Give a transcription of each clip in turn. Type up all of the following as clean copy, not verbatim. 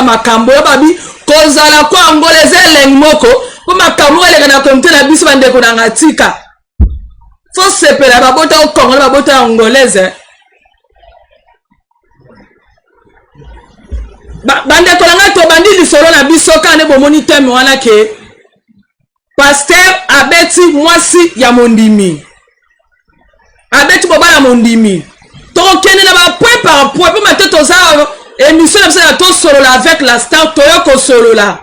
makambo ya babi kozala ko angolese elengi moko po makambo eleka na komite na biso bandeko na ngatika fo sepela babota o Congo na babota angolese bandeko na nga to bandi lisolo na biso kane bomoni teme wana ke pasteur abeti mwasi ya mondimi abeti boba ya mondimi tokende na ba point par point po mateto za émission na biso ya to solola avec la star toyo ko solola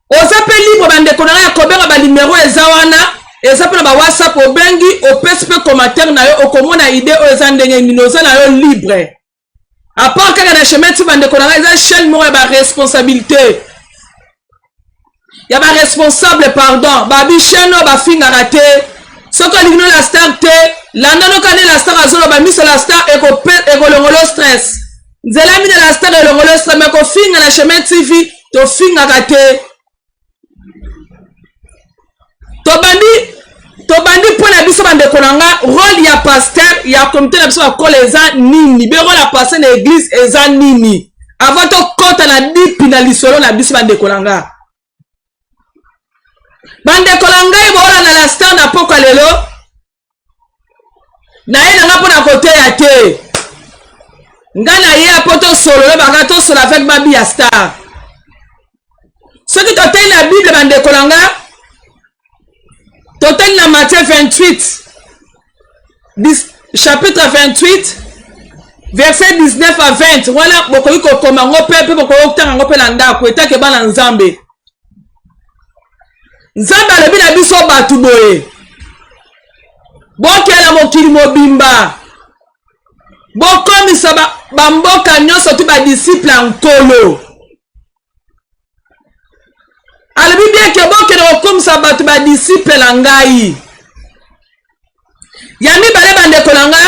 oza pe libre bandeko na ya kobenga ba numéro eza wana eza pe na ba WhatsApp obengi opesi pe commentaire na yo okomona idée oyo eza ndenge nini oza na yo libre à part kaka na chemin ti bandeko na eza chaîne moko ya ba responsabilité ya ba responsable pardon babi chaîne oyo bafingaka te soki olingi no la star te landano kane la star azoloba miso la star ekolongolo stress nzela mine la star elongolo stress me kofinga na chemin tv tofingaka te tobandi mpo na biso bandeko na nga rôle ya pasteur ya komite na biso bakolo eza nini be rôle ya pasteur na église eza nini avant tokɔta na dipi na lisolo na biso bandeko na nga bandeko na ngai boolanda la star na pokwa lelo na ye na nga mpo na koteya te nga na ye apo tosolo baka tosolo avec babi ya star soki toteli na bible bandeko na nga toteli na Matthieu 28 chapitre 28 verset 19 à 20 wana bokoki kokoma ngo mpe bokoki kotanga ngo mpe na ndako etake bana nzambe nzambe alobi na biso bato boye bokela mokili mobimba bokomisa bamboka nyonso tu badisiple ya nkolo alobi bien ke bokela kokomisa bato badisiple na ngai ya mibale bandeko na nga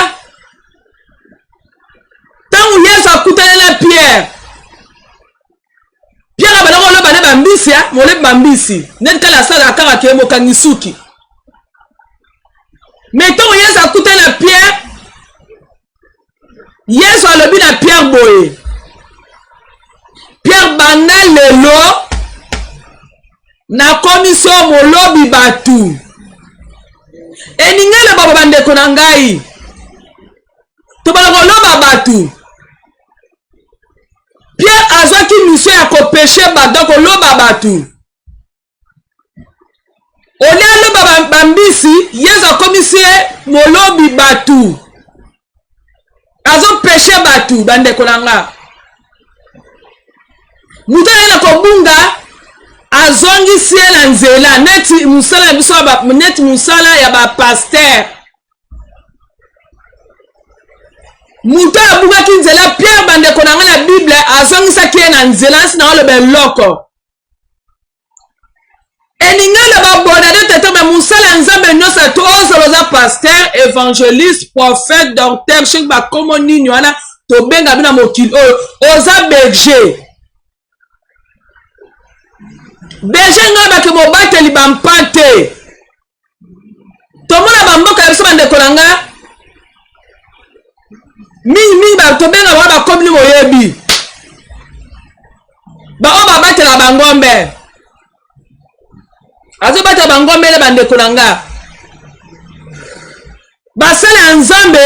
ntango yesu akutani na Pierre abelaka oloba ne bambisi molebi bambisi neti kala asalaka kaka ke mokangi suki me ntango yesu akutani na Pierre yesu alobi na Pierre boye Pierre banda lelo nakomi so molobi batu eningele babo bandeko na ngai tobala koloba batu Pierre azwaki mission ya kopeshe bato koloba batu olia loba bambisi yesu akomisi molobi batu azopeshe batu bandeko na nga mutu na kobunga azongisi ye na nzela neti musala ya biso neti musala ya bapaster mutu abungaki nzela Pierre bandeko na nga na bible azongisaki ye na nzela nsi na oloba eloko eningele babona de tete me musala ya nzambe nyonso to ozala oza paster évangéliste prophète docteur shek bakomo nini wana tobenga bino mokili oyo oza berger berger ngai bake mobateli bampa te tomona bamboka ya biso bandeko na nga mingi tobenga bango bakomi moyebi bao babatela bangombe azobatela bangombe le bandeko na nga basala ya nzambe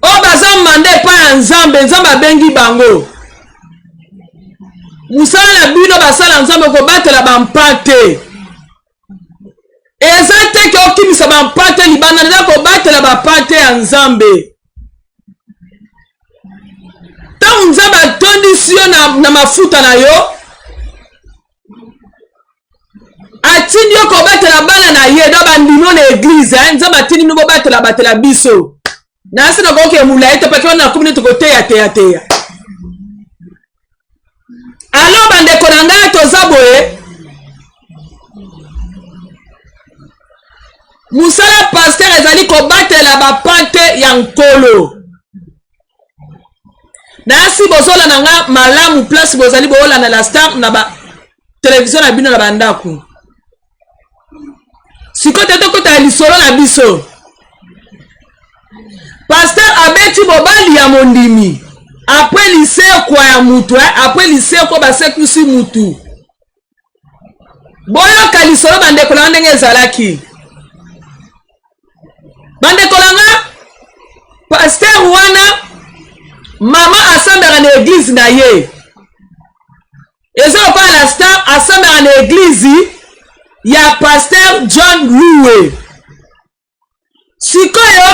oyo baza manda epai ya nzambe nzambe abengi bango musala na bino basala nzambe kobatela bampa te eza te ke okimisa bampa te libanda eza kobatela bampa te ya nzambe ntango nzambe atondisi yo na mafuta na yo atindi yo kobatela bana na ye do bandimo na eglize nzambe atindi bino batela biso nasi nakoki emulai te pake wana nakomi neti koteya alo bandeko na ngai toza boye musala paster ezali kobatela bapante ya nkolo nasi bozolanda nga malamu place bozali boolanda la star na ba television na bino na bandako sikoyo te tokota ya lisolo na biso paster abeti mobali ya mondimi après lycée kwa ya mutu après lycée kwa basekusi mutu boyoka lisolo bandeko na ndenge ezalaki bandeko nanga pasteur wana mama asambaka na église na ye ezopa la star asambaka na église ya pasteur John Loué sikoyo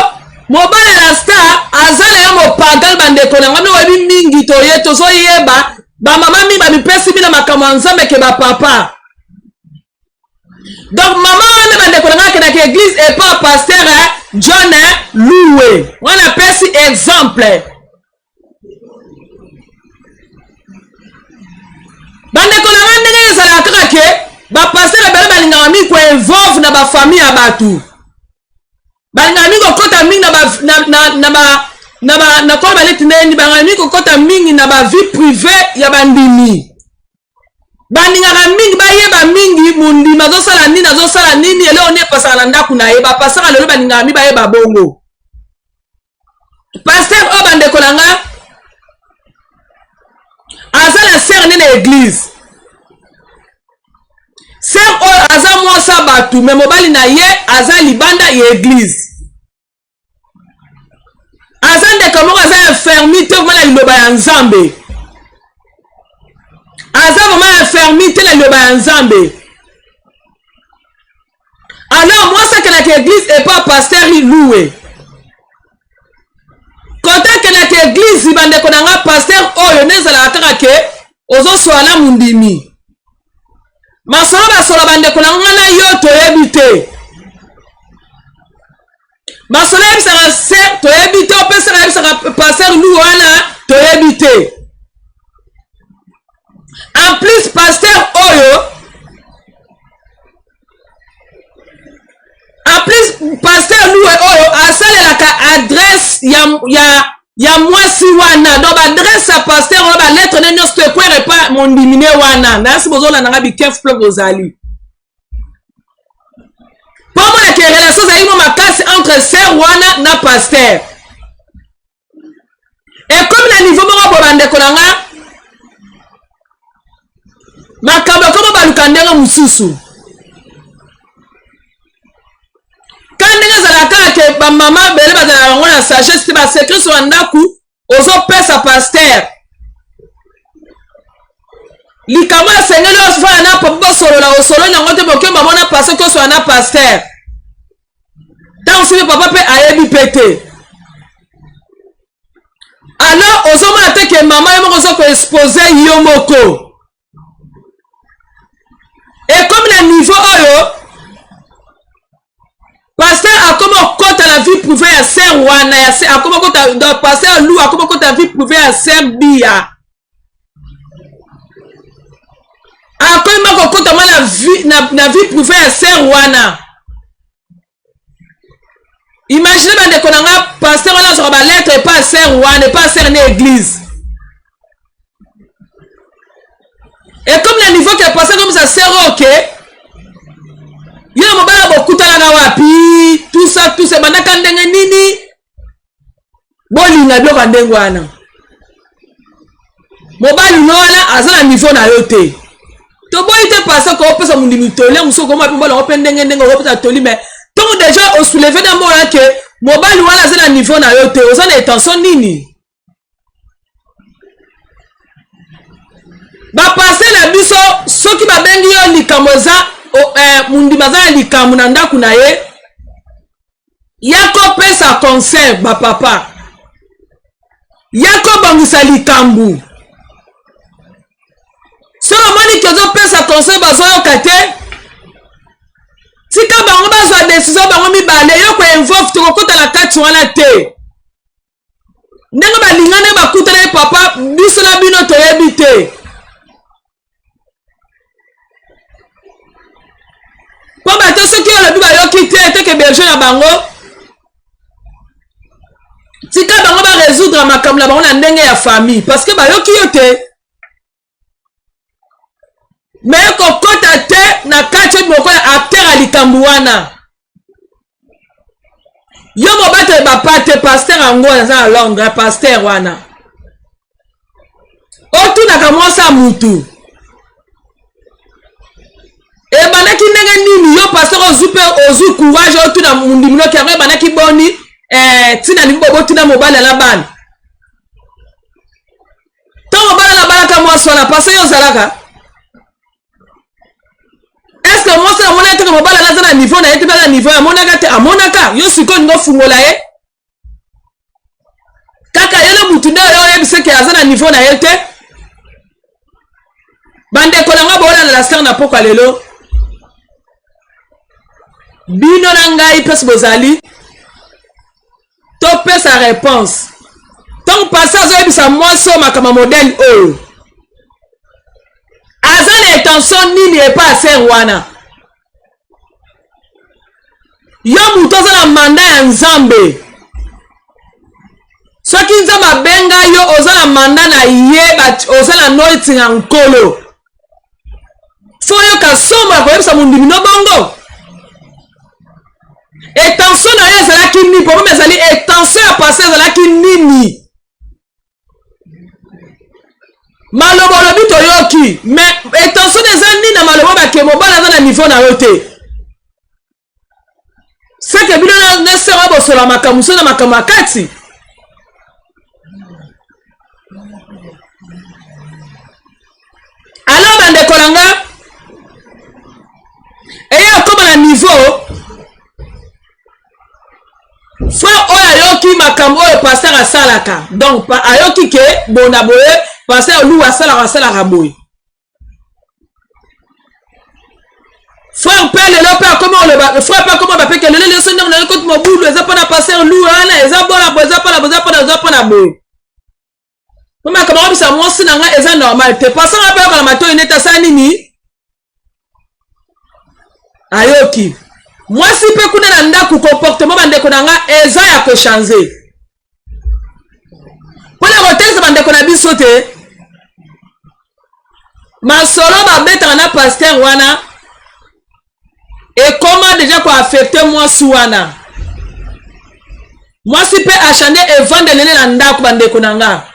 mobali la star azala ya mopagal bandeko nanga mino webi mingi toye tozoyeba bamama mingi bamipesi bina makambo ya nzambe ke bapapa donc mama wana bandeko nanga akendaka église epa pasteur John Loué wana pesi exemple bandeko nanga ndenge ezalaka kaka ke bapasteur ebele balingaka mingi koinvolve na bafamille ya bato balingaka mingi kokota mingi na kola baleti ndeni balingaka mingi kokota mingi na bavie privé ya bandimi balingaka mingi bayeba mingi mondimi azosala nini ele oni epasaka na ndako na ye bapasaka lelo balingaka mingi bayeba bongo pasteur oyo bandeko nanga aza na sere nde na église sere oyo aza mwasa bato me mobali na ye aza libanda ya église aza ndeko moko aza infirmité voma na liloba ya nzambe aza voma infirmité na liloba ya nzambe alors mwasi akelaka église epa pasteur Loué kota akelaka église bandeko na nga pasteur oyo nde ezalaka kaka ke ozoswala mondimi masolo basolo bandeko na nga na yo toyebi te masolo yebisaka se toyebi te opesaka yebisaka pasteur Loué wana toyebi te en plus pasteur oyo en plus pasteur Loué oyo asalelaka adresse ya mwasi wana donc baadresse ya pasteur oyo balettre nde nyonso toekwere pa mondimine wana nayasi bozolandanga bikef mpe bozali mpo monake relation ezali mo makasi entre ser wana na pasteur ekomi na niveau moko bo bandeko na nga makambo ekomi baluka ndenge mosusu ka ndenge ezalaka ke bamama bele bazalaka bango na sagesse te basekret so ya ndaku ozopesa pasteur likambo asengeli osofana na papa bosolola osolo yango te boke bamona pasteur ke osola na pasteur ntango soki papa mpe ayebi mpe te alors ozomona te ke mama yo moko ozokoexpose yo moko ekomi na niveau oyo pasteur akomi okota na vie privé ya ser wana akomi okota donc pasteur Lou akomi okota na vie privé ya ser Bia akomi moko okota mwa na vie privé ya ser wana imagine bandeko na nga pasteur wana azoka balettre epa ser wana epa ser na église ekomi na niveau ke pasteur komisa ser oke yo mobala bokutanaka wapi tout ça bandaka ndenge nini bolinga biloko ndenge wana mobali no wana aza na niveau na yo te toboyi te pasteur ko opesa mondimi toli mosusu okoma mpe mbolango mpe ndenge okopesa toli mais ntongo déjà osouleve na mona ke mobali wana aza na niveau na yo te oza na intention nini bapasteur na biso soki babengi yo likambo eza mundima aza na likambo na ndako na ye yakopesa conseil bapapa yakobongisa likambo soki omoni ke ozopesa conseil bazoyoka te tika bango bazwa desizio bango mibale yo koinvolve tokokota na kati wana te ndenge balingani bakutana ye papa biso na bino toyebi te mpo bato soki olobi bayoki te teke berger na bango tika bango baresoudre makambo na bango na ndenge ya famille parce que bayoki yo te me kokota te na kati oyo bokola acteur ya likambo wana yo mobatele bapa te pasteur yango aza na londres pasteur wana otunaka mwasa mutu ebandaki ndenge nini yo pasteur ozu courage otuna mundimino ki yango ebandaki boni tina lingi bobotuna mobali na bana ntango bana na balaka mwasi wana pasteur yo ozalaka est ce que mwasi amonaka teke mobali anaza na niveau na ye te mpe na niveau amonaka te amonaka yo sikoyo ningo fungola ye kaka ye na mutu nde oyo oyebisa ke aza na niveau na ye te bandeko na nga boolanda na ser na pokwa lelo bino na ngai mpesi bozali topesa réponse ntango pase azoyebisa mwasi oyo makambo modele oyo aza na intention nini epa aser wana yo mutu aza na manda ya nzambe soki nzambe abenga yo oza na manda na ye oza na noti na nkolo fo yoka somo ya koyebisa mondimino bongo etension na yo ezalaki nini problème ezali etension ya passé ezalaki nini maloba olobi toyoki mais etension eza nini na maloba bake mobali aza na niveau na yo te seke bino na sera bosola makambo so na makambo ya kati alors bandeko na nga eye akoma na niveau frère oyo ayoki makambo oyo pasteur asalaka donc ayoki ke bona boye pasteur olu asalaka boye frère mpe lelo mpe akoma oloba frère mpe akoma bapeke lelo leso ndenge na koti mobulu eza mpona pasteur lu wana eza bona boye eza mpona boye po makambo abisa mwasi na nga eza normal te pasteur mpe ayokala matoi neti asala nini ayoki mwasi mpe kuna na ndako comportement bandeko na nga eza ya kochange mpona kotelisa bandeko na biso te masolo babetaka na pasteur wana ekoma deja koaffecte mwasi wana mwasi mpe achande evandelele na ndako bandeko na nga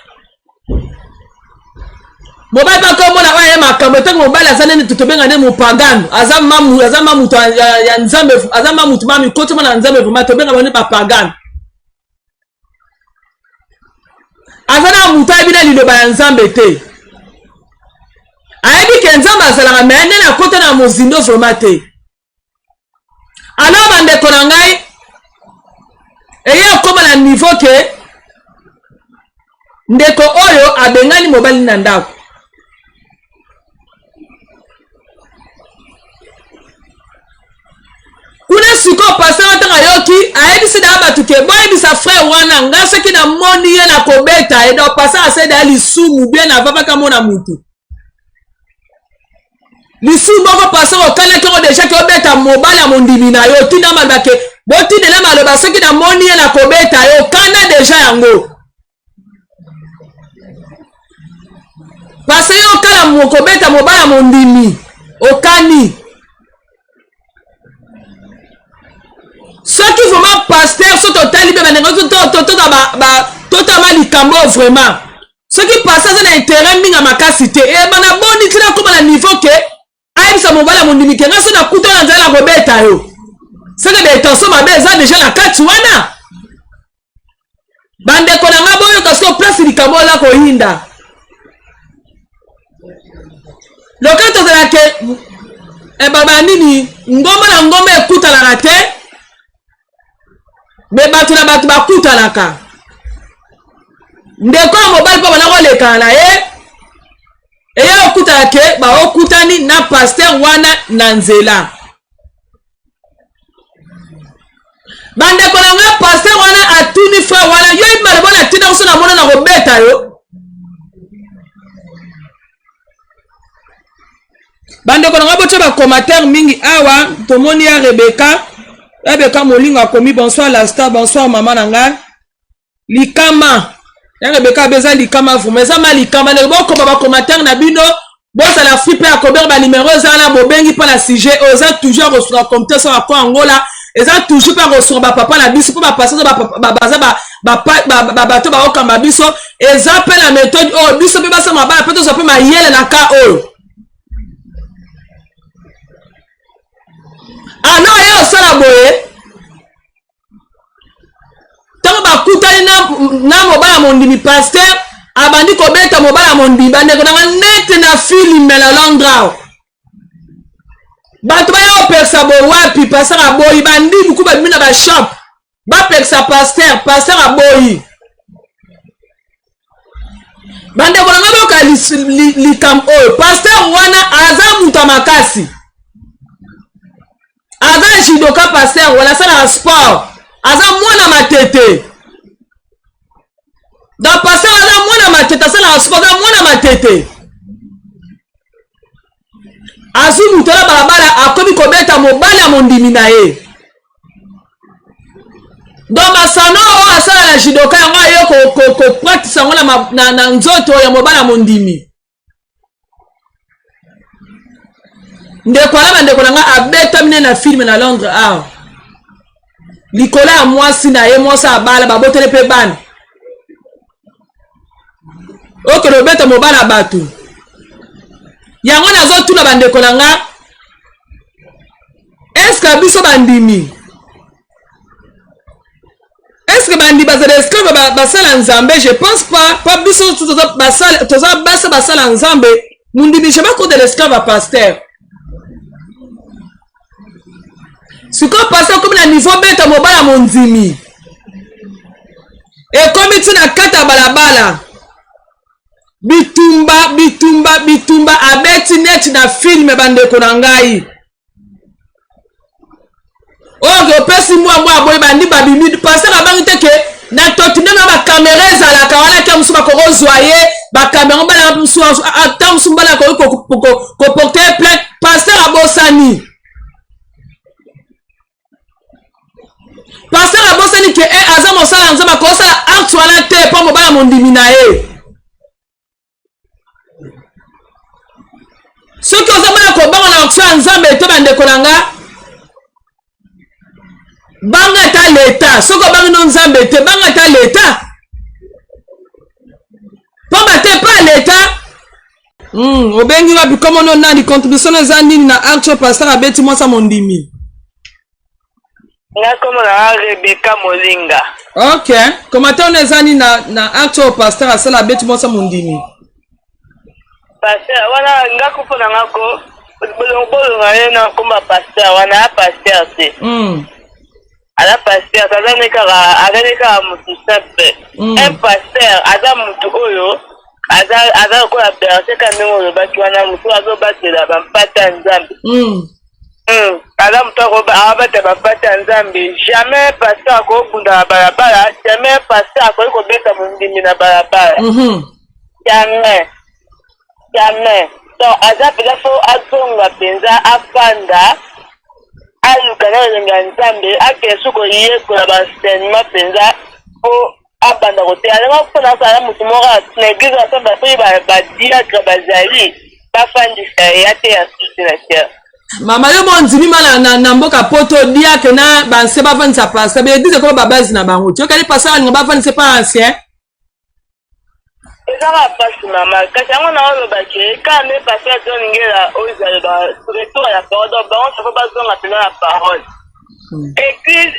mobali mpe akomona oyo ye makambo ntango mobali aza nene totobenga nde mopagano aza mamutu ya nzambe aza mamutu mamikoti mona na nzambe vraimen tobenga bane bapagano aza na mutu ayebi na liloba ya nzambe te ayebi ke nzambe azalaka me nene akota na mozindo vraimen te alors bandeko na ngai eye akoma na niveau ke ndeko oyo abengani mobali na ndako kuna siko pasteur atanga yoki ayebisi da bato ke boyebisa frère wana nga soki na moni ye na kobeta edo pasteur aseda lisumu bien avavaka mona mutu lisumu moko pasteur okanaki ngo deja ke obeta mobali ya mondimi na yo tina maloba ke botindela maloba soki na moni ye na kobeta yo kana deja yango pasteur yo okala mokobeta mobali ya mondimi okani soki vraiment pasteur so totali be bandengo totama likambo vraiment soki pasteur aza na intérêt mingi makasi te ebana boni tina koma na niveau ke ayebisa mobali ya mondimi ke nga so nakuta na nzala na kobeta yo soki baintention mabe eza deja na kati wana bandeko na nga boyoka soki oplace likambo oza koyinda loka tozala ke baba nini ngomba na ngomba ekutanaka te me bato na bato bakutanaka ndeko ya mobali mpo bana kolekana na ye eye okutana ke baokutani na pasteur wana na nzela bandeko na nga pasteur wana atuni frère wana yo imaloba na ntina koso na mona na kobeta yo bandeko na nga botya bacommentaire mingi awa tomoni ya Rebecca molingo akomi bonsoir la star bonsoir mama na nga likama ya Rebecca beza likama vous mais ama likama ne boko ba commentaire na bino bozala fripe ya kober ba numéro za na bobengi pa na sujet oza toujours reçoit comme ça kwa Angola eza toujours pas recevoir ba papa na biso po ba passer baza ba bato ba okamba biso eza pe la méthode oh biso pe basa mabala pe to so pe mayele na ka oyo ano yo sala boye tango bakutani na mobala mondimi pasteur abandi kobeta mobala mondimi bandeko nanga nete na filme na Londres bato baya opekisa boye wapi pasteur aboyi bandi buku babimi na bashop bapekisa pasteur aboyi bandeko nanga boyoka likambo oyo pasteur wana aza mutu makasi aza judoka pasteur wala asalaka sport aza mwana matete donc pasteur aza mwana matete asalaka sport aza mwana matete azwi mutu na balabala akomi kobeta mobali ya mondimi na ye donc masano oyo asala na judoka yango ayo kopraktisa yango na nzoto ya mobali ya mondimi ndeko ala bandeko na nga abeta mine na filme na Londres awa likolo ya mwasi na ye mwasi abala babotele mpe bana okende obeta mobala bato yango nazotuna bandeko na nga eske biso bandimi eske bandi bazala esclave basala nzambe je pense pas biso toza basa basala nzambe mundimi je bako de l'esclave a pasteur sikoyo pasteur komi na niveau beta mobala mondimi ekomi ntina kata balabala bitumba abeti neti na filme bandeko na ngai oyo opesi mwa aboyi bandi babimi pasteur abangi te ke na totinde na bakamera ezalaka wana te mosu bakokozwa ye bakamera bana mosu ata mosu mbala koporte plainte pasteur abosani pasteur abosani ke aza mosala nzambe akosala acte wana te mpo mobala mondimi na ye soki oza bana kobanga na action ya nzambe te bandeko na nga banga ta leta soki obangi no nzambe te banga ta leta pamba te pa leta obengi wapi komono nani contribution eza nini na acte pasteur abeti mwasa mondimi nga komona Rebecca Molinga. Ok, komata on eza nini na acte pasteur asala abeti mwasa mondimi pasteur wana nga kupona ngako bolo ngaye na komba pasteur wana a pasteur te ala pasteur azaneka mutu simple un pasteur aza mutu oyo aza kola berse ka ndenge olobaki wana mutu azobatela bampata nzambe aza mutu abata bampata nzambe jamais pasteur akobunda na balabala jamais pasteur akoki kobeta mondimi na balabala jamais donc aza mpenza fo azonga mpenza afanda aluka na elengi ya nzambe akende soki oyekola baenseignement mpenza po abanda koteya ndenge mpona asala motu moko na eglize asambe soki badiacre bazali bafandisa ya te ya susi na terre mama yo mondimi ma na mboka poto diacre na banse bafandisa pasteur baeglize koma babazi na bango ti okali pasteur alinga bafandisa pa ancien ezanga pasi mama kasi yango na olobaki ka nde pasteur azoningela oyo ezala retour ya parole donc bango soko bazonga mpena na parole église